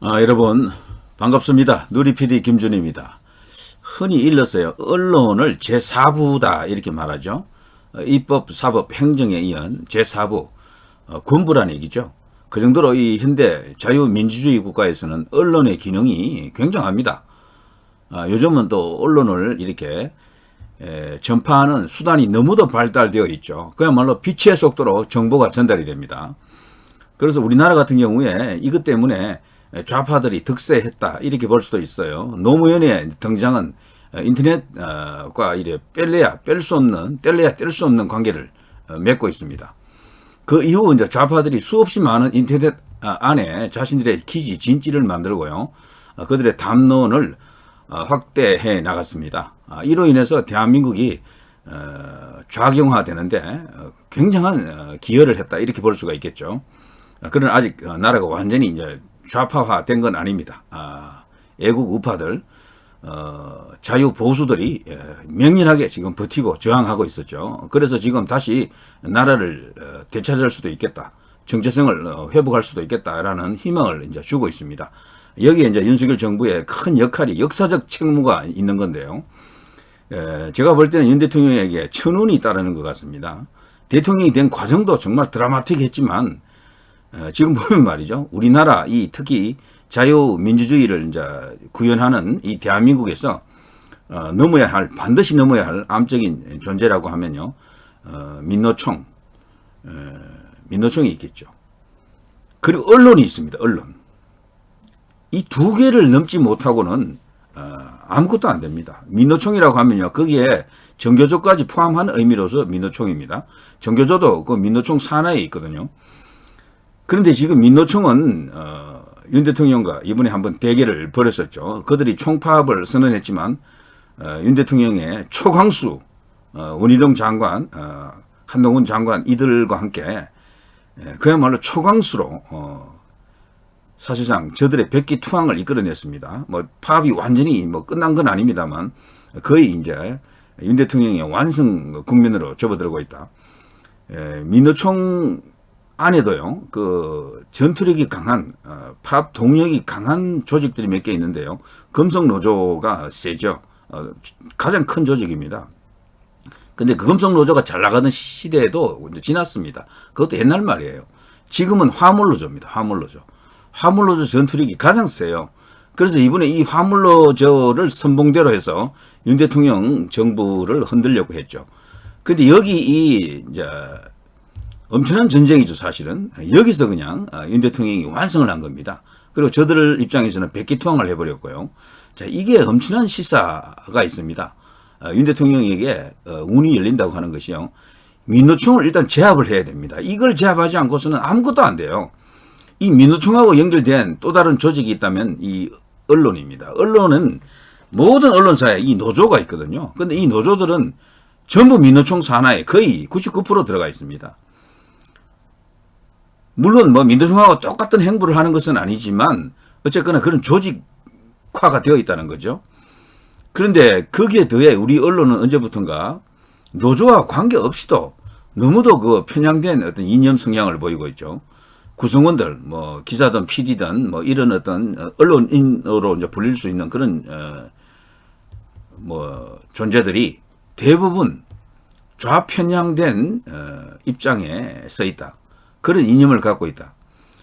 여러분 반갑습니다. 누리PD 김준입니다. 흔히 일렀어요. 언론을 제4부다 이렇게 말하죠. 입법, 사법, 행정에 이은 제4부 군부라는 얘기죠. 그 정도로 이 현대 자유민주주의 국가에서는 언론의 기능이 굉장합니다. 요즘은 또 언론을 이렇게 전파하는 수단이 너무도 발달되어 있죠. 그야말로 빛의 속도로 정보가 전달이 됩니다. 그래서 우리나라 같은 경우에 이것 때문에 좌파들이 득세했다 이렇게 볼 수도 있어요. 노무현의 등장은 인터넷과 이래 뗄래야 뗄 수 없는 관계를 맺고 있습니다. 그 이후 이제 좌파들이 수없이 많은 인터넷 안에 자신들의 기지 진지를 만들고요, 그들의 담론을 확대해 나갔습니다. 이로 인해서 대한민국이 좌경화되는데 굉장한 기여를 했다 이렇게 볼 수가 있겠죠. 그러나 아직 나라가 완전히 이제 좌파화 된 건 아닙니다. 애국 우파들, 자유 보수들이 맹렬하게 지금 버티고 저항하고 있었죠. 그래서 지금 다시 나라를 되찾을 수도 있겠다, 정체성을 회복할 수도 있겠다라는 희망을 이제 주고 있습니다. 여기에 이제 윤석열 정부의 큰 역할이 역사적 책무가 있는 건데요. 제가 볼 때는 윤 대통령에게 천운이 따르는 것 같습니다. 대통령이 된 과정도 정말 드라마틱했지만 지금 보면 말이죠, 우리나라 이 특히 자유민주주의를 이제 구현하는 이 대한민국에서 반드시 넘어야 할 암적인 존재라고 하면요, 민노총이 있겠죠. 그리고 언론이 있습니다. 언론. 이 두 개를 넘지 못하고는 아무것도 안 됩니다. 민노총이라고 하면요, 거기에 정교조까지 포함한 의미로서 민노총입니다. 정교조도 그 민노총 산하에 있거든요. 그런데 지금 민노총은 윤 대통령과 이번에 한번 대결을 벌였었죠. 그들이 총파업을 선언했지만 윤 대통령의 초광수 원희룡 장관, 한동훈 장관 이들과 함께 그야말로 초광수로 사실상 저들의 백기투항을 이끌어냈습니다. 뭐 파업이 완전히 끝난 건 아닙니다만 거의 이제 윤 대통령의 완성 국면으로 접어들고 있다. 민노총 안에도요, 그 전투력이 강한 파업 동력이 강한 조직들이 몇 개 있는데요. 금속노조가 세죠. 가장 큰 조직입니다. 근데 그 금속노조가 잘 나가던 시대에도 지났습니다. 그것도 옛날 말이에요. 지금은 화물노조입니다. 화물노조 전투력이 가장 세요. 그래서 이번에 이 화물노조를 선봉대로 해서 윤 대통령 정부를 흔들려고 했죠. 근데 여기 이제 엄청난 전쟁이죠, 사실은. 여기서 그냥 윤 대통령이 완성을 한 겁니다. 그리고 저들 입장에서는 백기투항을 해버렸고요. 자, 이게 엄청난 시사가 있습니다. 윤 대통령에게 운이 열린다고 하는 것이요, 민노총을 일단 제압을 해야 됩니다. 이걸 제압하지 않고서는 아무것도 안 돼요. 이 민노총하고 연결된 또 다른 조직이 있다면 이 언론입니다. 언론은 모든 언론사에 이 노조가 있거든요. 근데 이 노조들은 전부 민노총 산하에 거의 99% 들어가 있습니다. 물론 민노총하고 똑같은 행보를 하는 것은 아니지만 어쨌거나 그런 조직화가 되어 있다는 거죠. 그런데 거기에 더해 우리 언론은 언제부턴가 노조와 관계없이도 너무도 그 편향된 어떤 이념 성향을 보이고 있죠. 구성원들, 기자든 PD든 이런 어떤 언론인으로 이제 불릴 수 있는 그런 존재들이 대부분 좌편향된 입장에 서 있다. 그런 이념을 갖고 있다.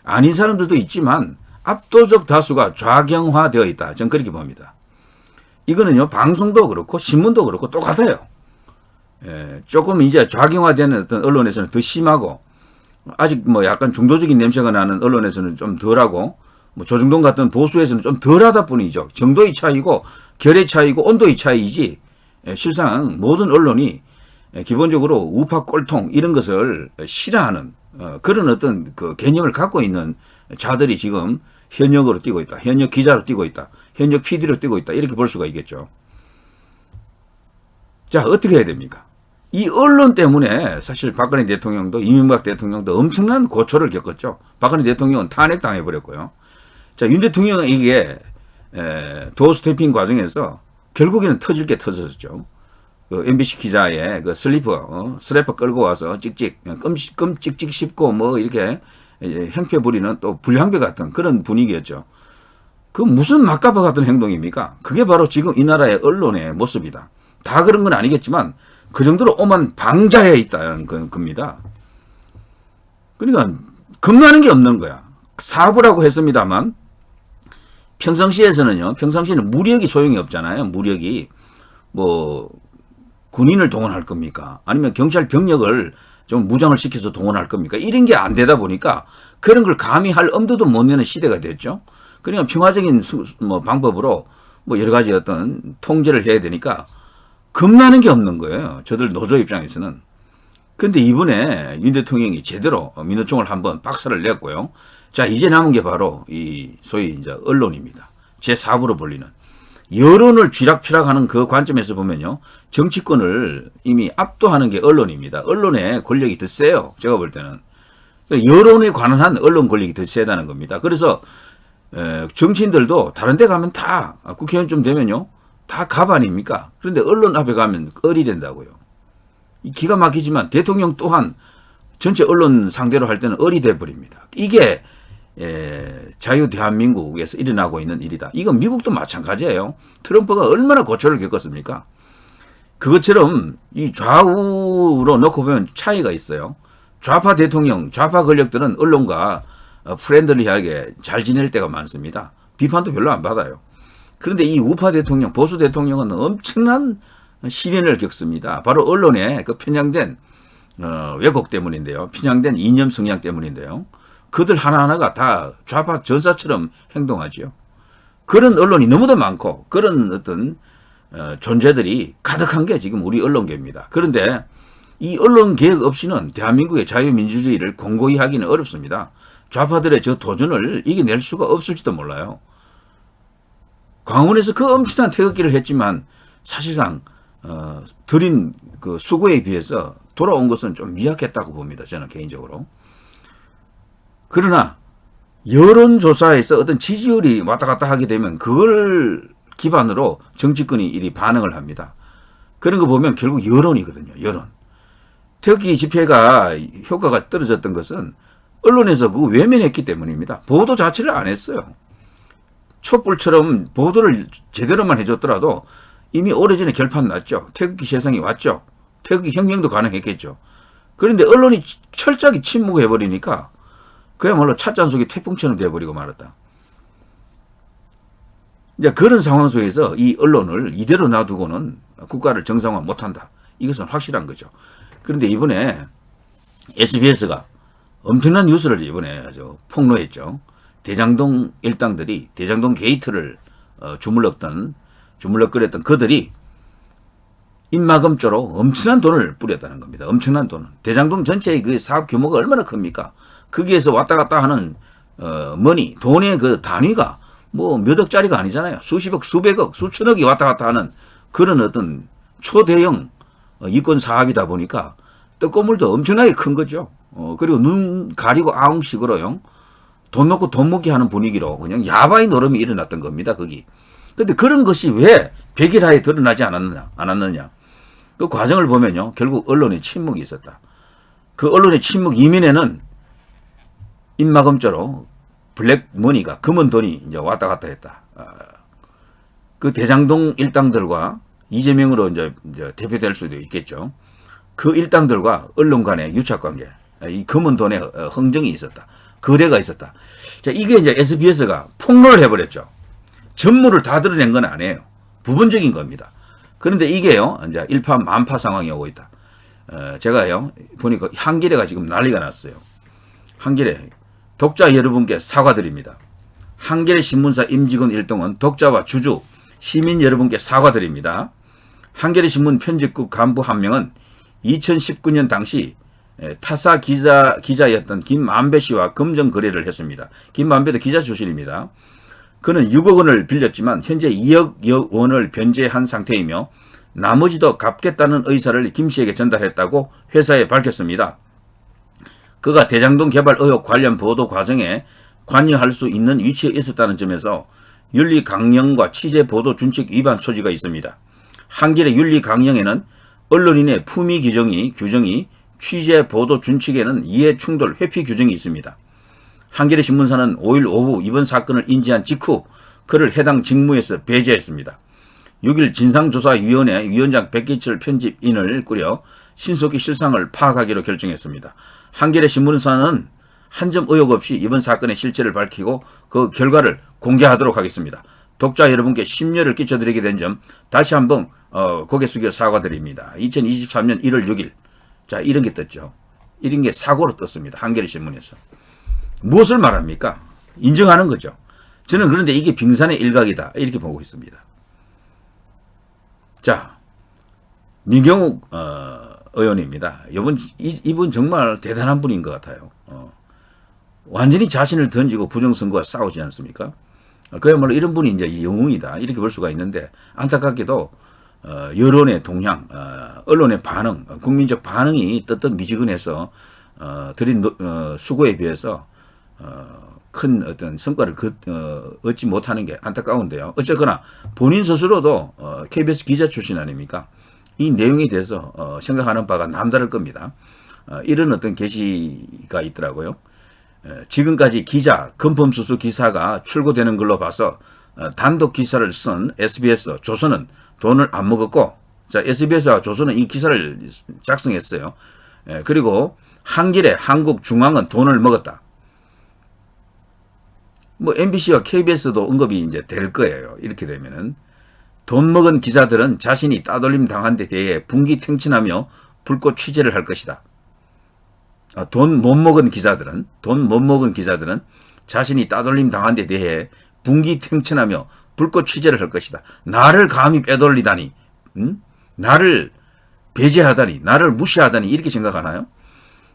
아닌 사람들도 있지만 압도적 다수가 좌경화되어 있다. 저는 그렇게 봅니다. 이거는요, 방송도 그렇고 신문도 그렇고 똑같아요. 조금 이제 좌경화되는 어떤 언론에서는 더 심하고, 아직 약간 중도적인 냄새가 나는 언론에서는 좀 덜하고, 조중동 같은 보수에서는 좀 덜하다 뿐이죠. 정도의 차이고 결의 차이고 온도의 차이이지, 실상 모든 언론이 기본적으로 우파 꼴통 이런 것을 싫어하는 그런 어떤 그 개념을 갖고 있는 자들이 지금 현역으로 뛰고 있다. 현역 기자로 뛰고 있다. 현역 PD로 뛰고 있다. 이렇게 볼 수가 있겠죠. 자, 어떻게 해야 됩니까? 이 언론 때문에 사실 박근혜 대통령도 이명박 대통령도 엄청난 고초를 겪었죠. 박근혜 대통령은 탄핵당해버렸고요. 자, 윤 대통령에게 도어 스태핑 과정에서 결국에는 터질 게 터졌죠. 그 MBC 기자의 그 슬래퍼 끌고 와서 찍찍 씹고 이렇게 행패 부리는 또 불량배 같은 그런 분위기였죠. 그 무슨 막가파 같은 행동입니까? 그게 바로 지금 이 나라의 언론의 모습이다. 다 그런 건 아니겠지만 그 정도로 오만 방자해 있다는 겁니다. 그러니까 겁나는 게 없는 거야. 사부라고 했습니다만 평상시에서는요. 평상시에는 무력이 소용이 없잖아요. 무력이 뭐 군인을 동원할 겁니까? 아니면 경찰 병력을 좀 무장을 시켜서 동원할 겁니까? 이런 게 안 되다 보니까 그런 걸 감히 할 엄두도 못 내는 시대가 됐죠. 그러니까 평화적인 방법으로 뭐 여러 가지 어떤 통제를 해야 되니까 겁나는 게 없는 거예요. 저들 노조 입장에서는. 근데 이번에 윤 대통령이 제대로 민노총을 한번 박살을 냈고요. 자, 이제 남은 게 바로 이 소위 이제 언론입니다. 제4부로 불리는. 여론을 쥐락펴락하는 그 관점에서 보면요. 정치권을 이미 압도하는 게 언론입니다. 언론의 권력이 더 세요. 제가 볼 때는. 여론에 관한 언론 권력이 더 세다는 겁니다. 그래서 정치인들도 다른 데 가면 다 국회의원쯤 되면요. 다 갑 아닙니까? 그런데 언론 앞에 가면 얼이 된다고요. 기가 막히지만 대통령 또한 전체 언론 상대로 할 때는 얼이 돼버립니다. 이게 자유 대한민국에서 일어나고 있는 일이다. 이건 미국도 마찬가지예요. 트럼프가 얼마나 고초를 겪었습니까? 그것처럼 이 좌우로 놓고 보면 차이가 있어요. 좌파 대통령, 좌파 권력들은 언론과 프렌들리하게 잘 지낼 때가 많습니다. 비판도 별로 안 받아요. 그런데 이 우파 대통령, 보수 대통령은 엄청난 시련을 겪습니다. 바로 언론의 그 편향된 왜곡 때문인데요. 편향된 이념 성향 때문인데요. 그들 하나하나가 다 좌파 전사처럼 행동하죠. 그런 언론이 너무도 많고 그런 어떤 존재들이 가득한 게 지금 우리 언론계입니다. 그런데 이 언론 개혁 없이는 대한민국의 자유민주주의를 공고히 하기는 어렵습니다. 좌파들의 저 도전을 이겨낼 수가 없을지도 몰라요. 광화문에서 그 엄청난 태극기를 했지만 사실상 들인 그 수고에 비해서 돌아온 것은 좀 미약했다고 봅니다. 저는 개인적으로. 그러나 여론조사에서 어떤 지지율이 왔다 갔다 하게 되면 그걸 기반으로 정치권이 이리 반응을 합니다. 그런 거 보면 결국 여론이거든요. 여론. 태극기 집회가 효과가 떨어졌던 것은 언론에서 그거 외면했기 때문입니다. 보도 자체를 안 했어요. 촛불처럼 보도를 제대로만 해줬더라도 이미 오래전에 결판 났죠. 태극기 세상이 왔죠. 태극기 혁명도 가능했겠죠. 그런데 언론이 철저하게 침묵해버리니까 그야말로 찻잔 속에 태풍처럼 돼버리고 말았다. 이제 그런 상황 속에서 이 언론을 이대로 놔두고는 국가를 정상화 못한다. 이것은 확실한 거죠. 그런데 이번에 SBS가 엄청난 뉴스를 이번에 아주 폭로했죠. 대장동 일당들이 대장동 게이트를 주물럭거렸던 그들이 입막음조로 엄청난 돈을 뿌렸다는 겁니다. 엄청난 돈을. 대장동 전체의 그 사업 규모가 얼마나 큽니까? 거기에서 왔다 갔다 하는 머니, 돈의 그 단위가 뭐 몇 억짜리가 아니잖아요. 수십억, 수백억, 수천억이 왔다 갔다 하는 그런 어떤 초대형 이권 사업이다 보니까 떡고물도 엄청나게 큰 거죠. 그리고 눈 가리고 아웅식으로요. 돈 놓고 돈 먹게 하는 분위기로 그냥 야바이 노름이 일어났던 겁니다. 거기. 근데 그런 것이 왜 백일하에 드러나지 않았느냐. 그 과정을 보면요. 결국 언론의 침묵이 있었다. 그 언론의 침묵 이면에는 입막음조로 블랙머니가 검은 돈이 이제 왔다 갔다 했다. 그 대장동 일당들과 이재명으로 이제 대표될 수도 있겠죠. 그 일당들과 언론 간의 유착관계, 이 검은 돈의 흥정이 있었다. 거래가 있었다. 자, 이게 이제 SBS가 폭로를 해버렸죠. 전무를 다 드러낸 건 아니에요. 부분적인 겁니다. 그런데 이게요, 이제 일파만파 상황이 오고 있다. 제가요, 보니까 한겨레가 지금 난리가 났어요. 한겨레. 독자 여러분께 사과드립니다. 한겨레 신문사 임직원 일동은 독자와 주주, 시민 여러분께 사과드립니다. 한겨레 신문 편집국 간부 한 명은 2019년 당시 타사 기자였던 김만배 씨와 검정 거래를 했습니다. 김만배도 기자 출신입니다. 그는 6억 원을 빌렸지만 현재 2억 원을 변제한 상태이며 나머지도 갚겠다는 의사를 김 씨에게 전달했다고 회사에 밝혔습니다. 그가 대장동 개발 의혹 관련 보도 과정에 관여할 수 있는 위치에 있었다는 점에서 윤리 강령과 취재 보도 준칙 위반 소지가 있습니다. 한겨레 윤리 강령에는 언론인의 품위 규정이 취재 보도 준칙에는 이해 충돌 회피 규정이 있습니다. 한겨레 신문사는 5일 오후 이번 사건을 인지한 직후 그를 해당 직무에서 배제했습니다. 6일 진상조사위원회 위원장 백기철 편집인을 꾸려 신속히 실상을 파악하기로 결정했습니다. 한겨레 신문사는 한 점 의혹 없이 이번 사건의 실체를 밝히고 그 결과를 공개하도록 하겠습니다. 독자 여러분께 심려를 끼쳐드리게 된 점 다시 한번 고개 숙여 사과드립니다. 2023년 1월 6일 자 이런 게 떴죠. 이런 게 사고로 떴습니다. 한겨레 신문에서. 무엇을 말합니까? 인정하는 거죠. 저는 그런데 이게 빙산의 일각이다 이렇게 보고 있습니다. 자 민경욱 의원입니다. 이분 정말 대단한 분인 것 같아요. 완전히 자신을 던지고 부정선거와 싸우지 않습니까? 그야말로 이런 분이 이제 영웅이다 이렇게 볼 수가 있는데 안타깝게도 여론의 동향, 언론의 반응, 국민적 반응이 떳떳 미지근해서 드린 수고에 비해서 큰 어떤 성과를 얻지 못하는 게 안타까운데요. 어쨌거나 본인 스스로도 KBS 기자 출신 아닙니까? 이 내용에 대해서 생각하는 바가 남다를 겁니다. 이런 어떤 게시가 있더라고요. 지금까지 기자, 금품수수 기사가 출고되는 걸로 봐서 단독 기사를 쓴 SBS, 조선은 돈을 안 먹었고, 자, SBS와 조선은 이 기사를 작성했어요. 그리고 한겨레, 한국중앙은 돈을 먹었다. 뭐 MBC와 KBS도 언급이 이제 될 거예요. 이렇게 되면은 돈 먹은 기자들은 자신이 따돌림 당한 데 대해 분기탱천하며 불꽃 취재를 할 것이다. 돈 못 먹은 기자들은 자신이 따돌림 당한 데 대해 분기탱천하며 불꽃 취재를 할 것이다. 나를 감히 빼돌리다니, 나를 배제하다니, 나를 무시하다니 이렇게 생각하나요?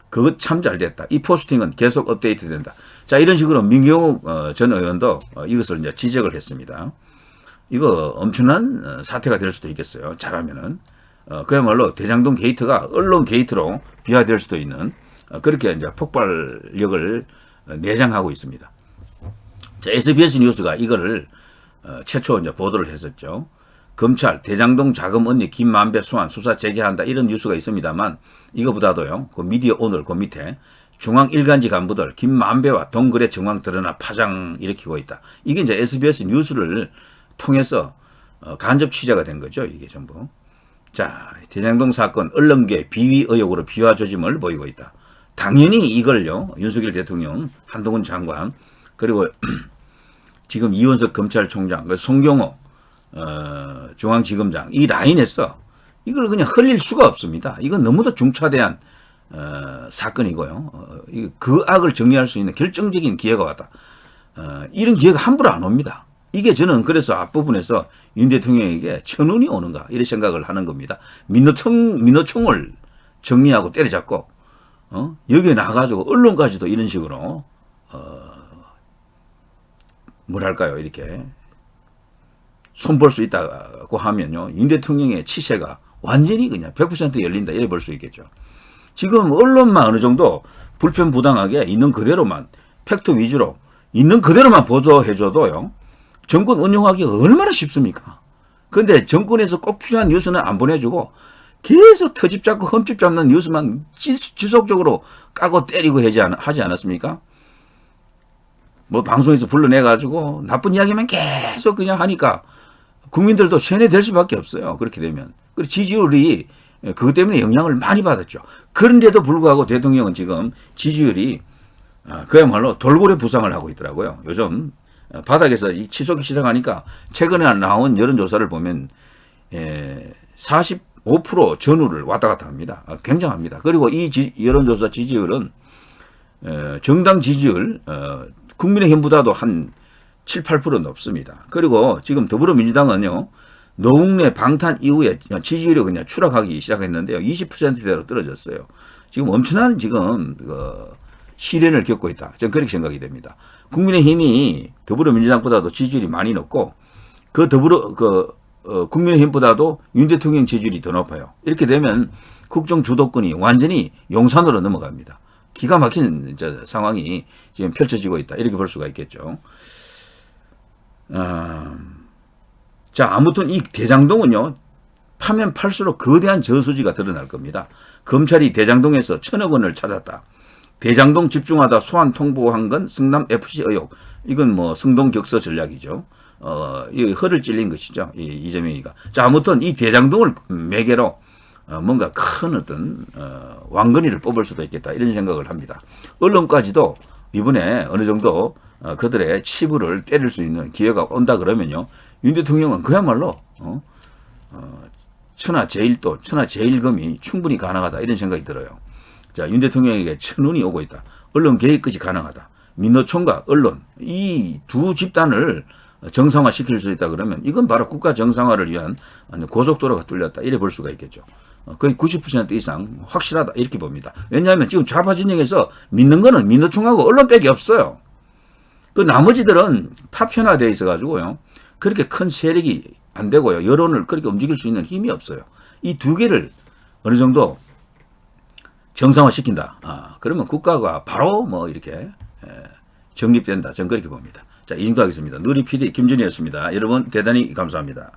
그것 참 잘 됐다. 이 포스팅은 계속 업데이트 된다. 자, 이런 식으로 민경욱 전 의원도 이것을 이제 지적을 했습니다. 이거 엄청난 사태가 될 수도 있겠어요. 잘하면은. 그야말로 대장동 게이트가 언론 게이트로 비화될 수도 있는 그렇게 이제 폭발력을 내장하고 있습니다. 자, SBS 뉴스가 이거를 최초 이제 보도를 했었죠. 검찰 대장동 자금 언니 김만배 소환 수사 재개한다 이런 뉴스가 있습니다만 이거보다도요. 그 미디어 오늘 그 밑에 중앙 일간지 간부들 김만배와 동거래 정황 드러나 파장 일으키고 있다. 이게 이제 SBS 뉴스를 통해서 간접 취재가 된 거죠. 이게 전부. 자, 대장동 사건 언론계 비위 의혹으로 비화 조짐을 보이고 있다. 당연히 이걸요. 윤석열 대통령, 한동훈 장관 그리고 지금 이원석 검찰총장, 송경호 중앙지검장 이 라인에서 이걸 그냥 흘릴 수가 없습니다. 이건 너무도 중차대한 사건이고요. 그 악을 정리할 수 있는 결정적인 기회가 왔다. 이런 기회가 함부로 안 옵니다. 이게 저는 그래서 앞부분에서 윤 대통령에게 천운이 오는가 이런 생각을 하는 겁니다. 민노총을 정리하고 때려잡고 여기에 나가지고 언론까지도 이런 식으로 뭐랄까요 이렇게 손볼 수 있다고 하면요 윤 대통령의 치세가 완전히 그냥 100% 열린다 이래 볼 수 있겠죠. 지금 언론만 어느 정도 불편부당하게 있는 그대로만 팩트 위주로 있는 그대로만 보도해줘도요 정권 운영하기가 얼마나 쉽습니까? 그런데 정권에서 꼭 필요한 뉴스는 안 보내주고 계속 터집 잡고 흠집 잡는 뉴스만 지속적으로 까고 때리고 하지 않았습니까? 뭐 방송에서 불러내가지고 나쁜 이야기만 계속 그냥 하니까 국민들도 세뇌될 수밖에 없어요. 그렇게 되면. 그리고 지지율이 그것 때문에 영향을 많이 받았죠. 그런데도 불구하고 대통령은 지금 지지율이 그야말로 돌고래 부상을 하고 있더라고요. 요즘 바닥에서 치솟기 시작하니까 최근에 나온 여론조사를 보면 45% 전후를 왔다 갔다 합니다. 굉장합니다. 그리고 이 여론조사 지지율은 정당 지지율 국민의힘보다도 한 7, 8% 높습니다. 그리고 지금 더불어민주당은요. 노웅래 방탄 이후에 지지율이 그냥 추락하기 시작했는데요. 20%대로 떨어졌어요. 지금 엄청난 지금 시련을 겪고 있다. 저는 그렇게 생각이 됩니다. 국민의힘이 더불어민주당보다도 지지율이 많이 높고 국민의힘보다도 윤 대통령 지지율이 더 높아요. 이렇게 되면 국정 주도권이 완전히 용산으로 넘어갑니다. 기가 막힌 상황이 지금 펼쳐지고 있다. 이렇게 볼 수가 있겠죠. 자, 아무튼 이 대장동은요, 파면 팔수록 거대한 저수지가 드러날 겁니다. 검찰이 대장동에서 1,000억 원을 찾았다. 대장동 집중하다 소환 통보한 건 성남FC 의혹. 이건 뭐 성동격서 전략이죠. 이 허를 찔린 것이죠. 이재명이가. 자, 아무튼 이 대장동을 매개로 뭔가 큰 어떤 왕건이를 뽑을 수도 있겠다 이런 생각을 합니다. 언론까지도 이번에 어느 정도 그들의 치부를 때릴 수 있는 기회가 온다 그러면요, 윤 대통령은 그야말로 천하제일도, 천하제일금이 충분히 가능하다 이런 생각이 들어요. 자, 윤 대통령에게 천운이 오고 있다. 언론 개입까지 가능하다. 민노총과 언론 이 두 집단을 정상화시킬 수 있다 그러면 이건 바로 국가 정상화를 위한 고속도로가 뚫렸다 이래 볼 수가 있겠죠. 거의 90% 이상 확실하다 이렇게 봅니다. 왜냐하면 지금 좌파 진영에서 믿는 거는 민노총하고 언론밖에 없어요. 그 나머지들은 파편화되어 있어가지고요, 그렇게 큰 세력이 안 되고요, 여론을 그렇게 움직일 수 있는 힘이 없어요. 이 두 개를 어느 정도 정상화시킨다. 그러면 국가가 바로 뭐 이렇게 정립된다. 저는 그렇게 봅니다. 자, 이 정도 하겠습니다. 누리 PD 김준희였습니다. 여러분 대단히 감사합니다.